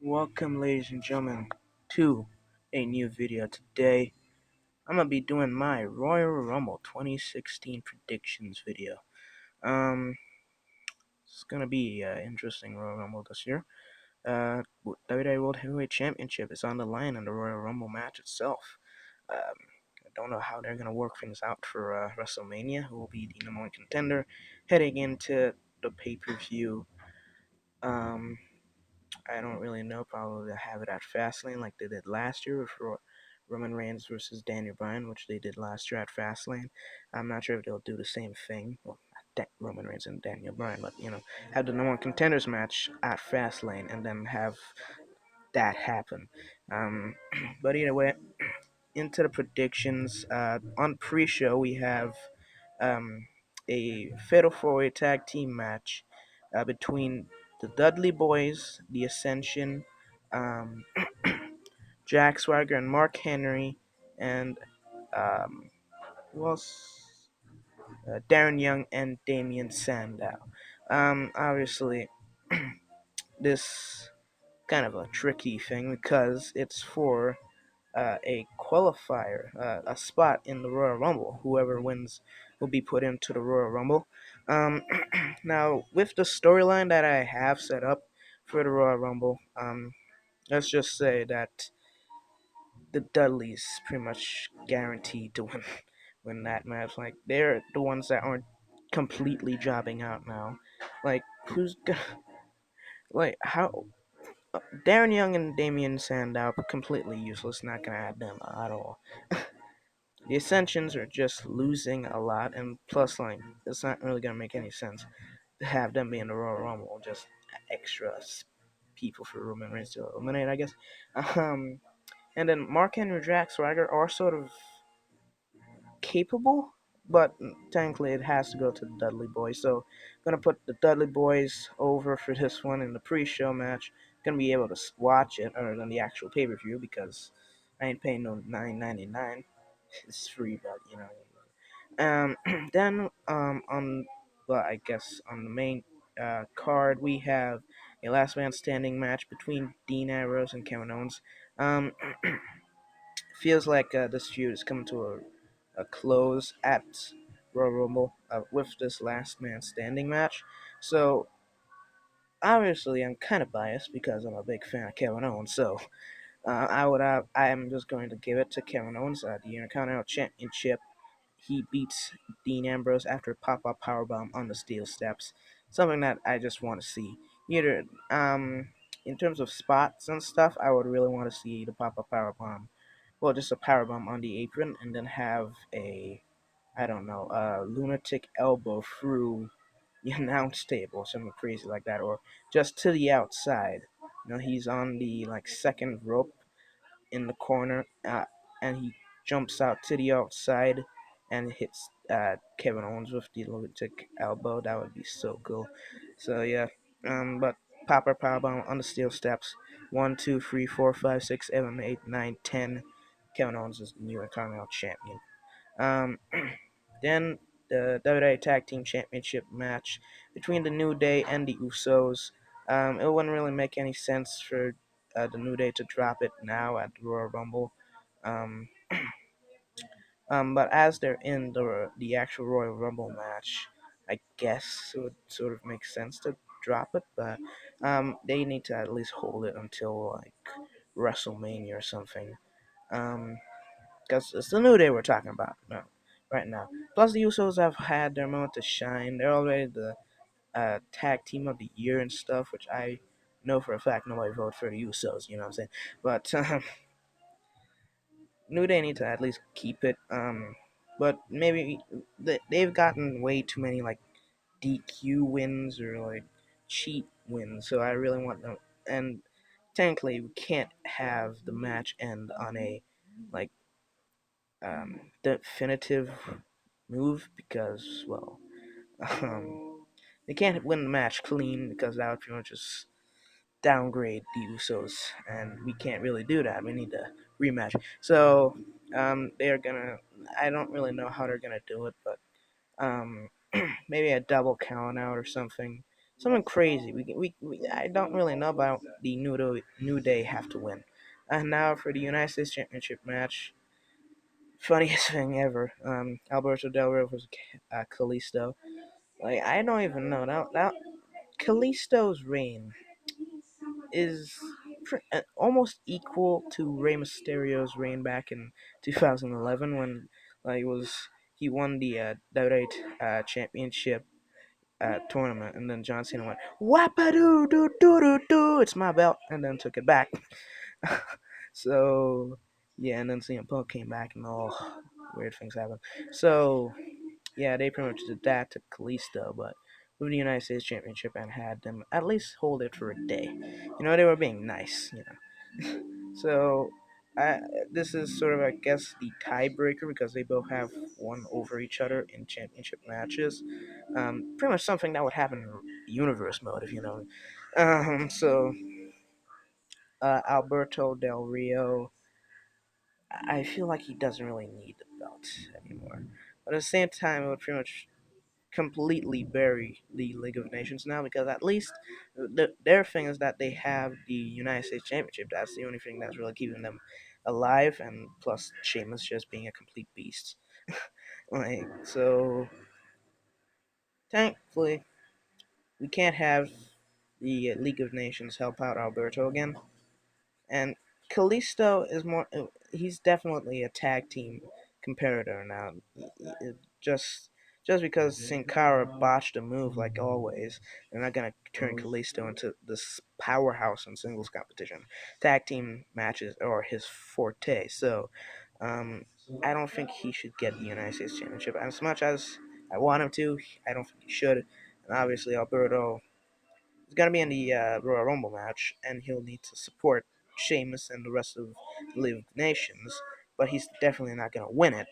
Welcome, ladies and gentlemen, to a new video. Today, I'm gonna be doing my Royal Rumble 2016 predictions video. Um, it's gonna be an interesting Royal Rumble this year. WWE World Heavyweight Championship is on the line in the Royal Rumble match itself. I don't know how they're gonna work things out for WrestleMania. Who will be the number one contender heading into the pay-per-view? Um, I don't really know. Probably they'll have it at Fastlane like they did last year with Roman Reigns versus Daniel Bryan, which they did last year at Fastlane. I'm not sure if they'll do the same thing. Well, not Roman Reigns and Daniel Bryan, but have the number one contenders match at Fastlane and then have that happen. But either way, into the predictions. On pre-show, we have um, a Fatal 4-Way Tag Team match between the Dudley Boys, the Ascension, um, Jack Swagger and Mark Henry, and um, who else? Darren Young and Damian Sandow. Obviously, this kind of a tricky thing because it's for a qualifier, a spot in the Royal Rumble. Whoever wins will be put into the Royal Rumble. Um, Now, with the storyline that I have set up for the Royal Rumble, let's just say that the Dudleys pretty much guaranteed to win that match. Like, they're the ones that aren't completely dropping out now. Like, who's gonna, like, how Darren Young and Damian Sandow are completely useless. Not gonna add them at all. The Ascensions are just losing a lot, and plus, like, it's not really gonna make any sense to have them be in the Royal Rumble. Just extra people for Roman Reigns to eliminate, I guess. Um, and then Mark Henry, Jack Swagger are sort of capable, but technically it has to go to the Dudley Boys. So I'm gonna put the Dudley Boys over for this one in the pre-show match. Gonna be able to watch it other than the actual pay-per-view because I ain't paying no $9.99. It's free, but then on well, I guess on the main card we have a last man standing match between Dean Ambrose and Kevin Owens. Um, Feels like this feud is coming to a close at Royal Rumble with this last man standing match. So obviously, I'm kind of biased because I'm a big fan of Kevin Owens. So I am just going to give it to Kevin Owens, the Intercontinental Championship. He beats Dean Ambrose after a pop-up powerbomb on the steel steps. Something that I just want to see. Either in terms of spots and stuff, I would really want to see the pop-up powerbomb. Well, just a powerbomb on the apron, and then have a, I don't know, a lunatic elbow through the announce table, something crazy like that, or just to the outside. He's on the second rope in the corner, and he jumps out to the outside and hits Kevin Owens with the lunatic elbow. That would be so cool. So yeah, but Popper powerbomb on the steel steps. 1, 2, 3, 4, 5, 6, 7, 8, 9, 10. Kevin Owens is the new Intercontinental Champion. Um, then the WWE Tag Team Championship match between the New Day and the Usos. It wouldn't really make any sense for the New Day to drop it now at the Royal Rumble. Um, but as they're in the actual Royal Rumble match, I guess it would sort of make sense to drop it, but they need to at least hold it until WrestleMania or something. Because it's the New Day we're talking about right now. Plus, the Usos have had their moment to shine. They're already the tag team of the year and stuff, which I know for a fact nobody voted for the Usos. You know what I'm saying? But New Day need to at least keep it. But maybe they've gotten way too many DQ wins or cheat wins. So I really want them. And technically, we can't have the match end on a like definitive move because, well, they can't win the match clean because that would pretty much just downgrade the Usos, and we can't really do that. We need a rematch. So they're gonna. I don't really know how they're gonna do it, but maybe a double count out or something. something crazy. I don't really know about the New Day have to win. And now for the United States Championship match, funniest thing ever. Alberto Del Rio versus Kalisto. Like I don't even know that Kalisto's reign is almost equal to Rey Mysterio's reign back in 2011 when like was he won the WWE Championship tournament, and then John Cena went "Wapadoo doo doo doo doo, it's my belt," and then took it back. So yeah, and then CM Punk came back, and all weird things happened. So yeah, they pretty much did that to Kalisto, but with the United States Championship and had them at least hold it for a day. They were being nice, So I, this is sort of, I guess, the tiebreaker because they both have won over each other in championship matches. Pretty much something that would happen in universe mode, if you know. So Alberto Del Rio, I feel like he doesn't really need the belt anymore. But at the same time, it would pretty much completely bury the League of Nations now because at least their thing is that they have the United States Championship. That's the only thing that's really keeping them alive, and plus Sheamus just being a complete beast. So thankfully we can't have the League of Nations help out Alberto again. And Kalisto is more. He's definitely a tag team competitor now. Just just because Sin Cara botched a move like always, they're not gonna turn Kalisto into this powerhouse in singles competition. Tag team matches are his forte. So, um, I don't think he should get the United States Championship. As much as I want him to, I don't think he should. And obviously, Alberto is going to be in the Royal Rumble match, and he'll need to support Sheamus and the rest of the League of Nations, but he's definitely not going to win it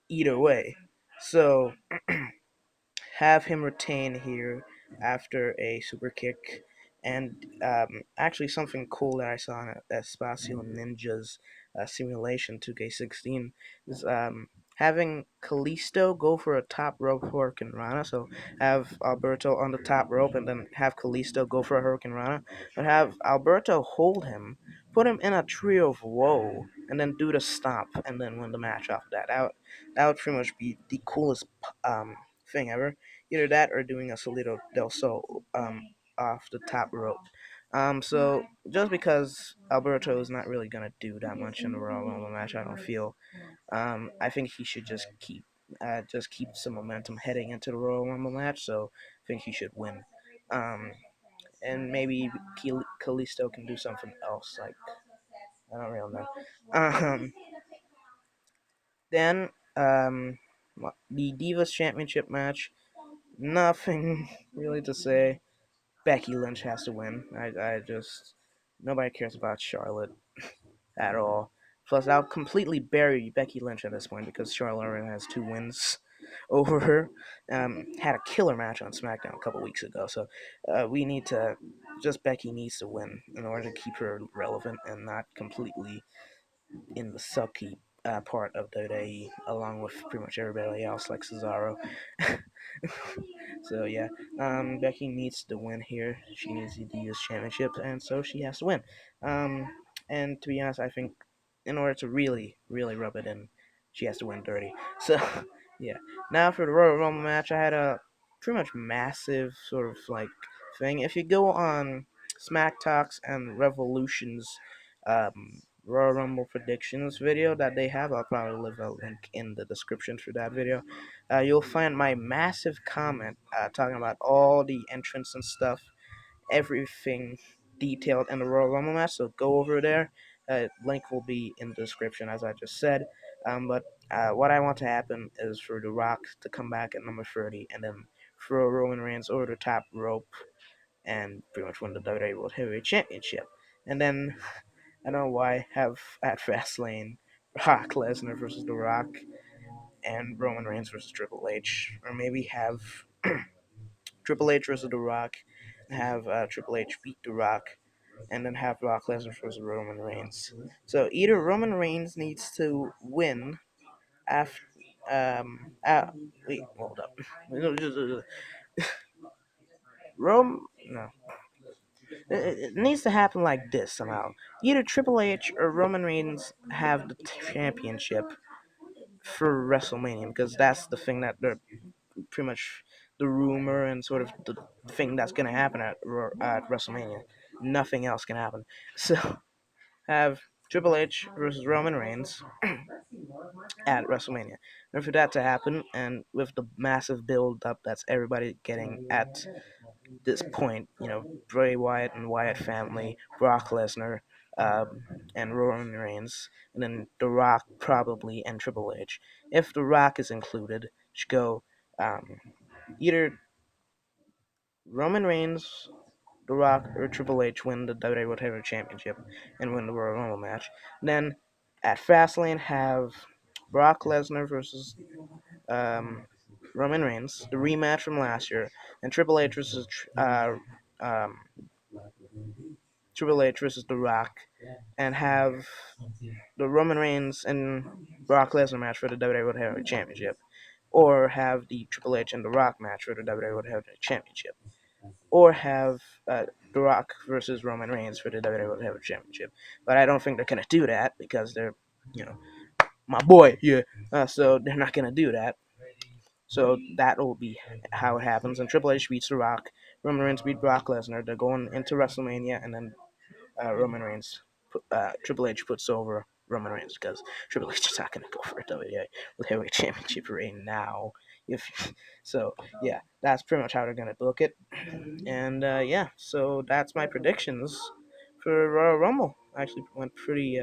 either way. So have him retain here after a super kick. And actually, something cool that I saw in Espacio Ninja's simulation 2K16 is having Kalisto go for a top rope Hurricane Rana. So have Alberto on the top rope and then have Kalisto go for a Hurricane Rana. But have Alberto hold him, put him in a trio of woe, and then do the stomp and then win the match off of that. That would pretty much be the coolest thing ever. Either that or doing a Solito del Sol off the top rope. So just because Alberto is not really gonna do that much in the Royal Rumble match, I don't feel. I think he should just keep some momentum heading into the Royal Rumble match. So I think he should win. Um, and maybe Kalisto can do something else. Like I don't really know. Um, then the Divas Championship match. Nothing really to say. Becky Lynch has to win. I just nobody cares about Charlotte at all. Plus, I'll completely bury Becky Lynch at this point because Charlotte already has 2 wins over her. Had a killer match on SmackDown a couple weeks ago, so we need to just Becky needs to win in order to keep her relevant and not completely in the sucky part of WWE, along with pretty much everybody else like Cesaro. So yeah, Becky needs to win here. She needs the Divas Championship, and so she has to win. Um, and to be honest, I think in order to really, really rub it in, she has to win dirty. So yeah. Now for the Royal Rumble match, I had a pretty much massive sort of like thing. If you go on Smack Talks and Revolutions, Royal Rumble predictions video that they have, I'll probably leave a link in the description for that video. You'll find my massive comment talking about all the entrants and stuff, everything detailed in the Royal Rumble match. So go over there. Link will be in the description, as I just said. But what I want to happen is for The Rock to come back at number 30 and then throw Roman Reigns over the top rope and pretty much win the WWE World Heavyweight Championship. And then, I don't know why, have at Fastlane Brock Lesnar versus The Rock and Roman Reigns versus Triple H. Or maybe have Triple H versus The Rock, have Triple H beat The Rock, and then have Brock Lesnar versus Roman Reigns. So either Roman Reigns needs to win after. Wait, hold up. Rome, no. It needs to happen like this somehow. Either Triple H or Roman Reigns have the championship for WrestleMania, because that's the thing that they're pretty much the rumor and sort of the thing that's gonna happen at WrestleMania. Nothing else can happen. So have Triple H versus Roman Reigns at WrestleMania. And for that to happen, and with the massive build up that's everybody getting at this point, Bray Wyatt and Wyatt family, Brock Lesnar, and Roman Reigns, and then The Rock probably and Triple H. If The Rock is included, should go either Roman Reigns, The Rock, or Triple H win the WWE World Heavyweight Championship and win the Royal Rumble match. Then at Fastlane have Brock Lesnar versus um, Roman Reigns, the rematch from last year, and um, Triple H versus The Rock, and have the Roman Reigns and Brock Lesnar match for the WWE World Heavyweight Championship, or have the Triple H and The Rock match for the WWE World Heavyweight Championship, or have The Rock versus Roman Reigns for the WWE World Heavyweight Championship. But I don't think they're gonna do that because they're, you know, my boy, yeah. So they're not gonna do that. So that will be how it happens. And Triple H beats The Rock. Roman Reigns beat Brock Lesnar. They're going into WrestleMania, and then Roman Reigns, Triple H puts over Roman Reigns because Triple H is not going to go for a WWE with heavyweight championship reign now. If so, yeah, that's pretty much how they're going to book it. And yeah, so that's my predictions for Royal Rumble. Actually, went pretty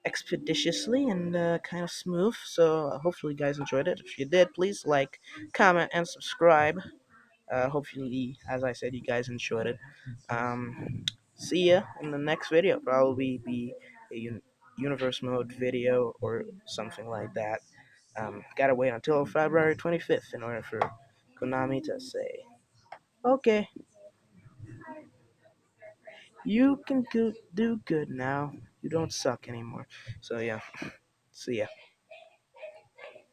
expeditiously and kind of smooth. So hopefully, you guys enjoyed it. If you did, please like, comment, and subscribe. Hopefully, as I said, you guys enjoyed it. See ya in the next video. Probably be a universe mode video or something like that. Gotta wait until February 25th in order for Konami to say, okay, you can do good now. You don't suck anymore. So yeah, see ya.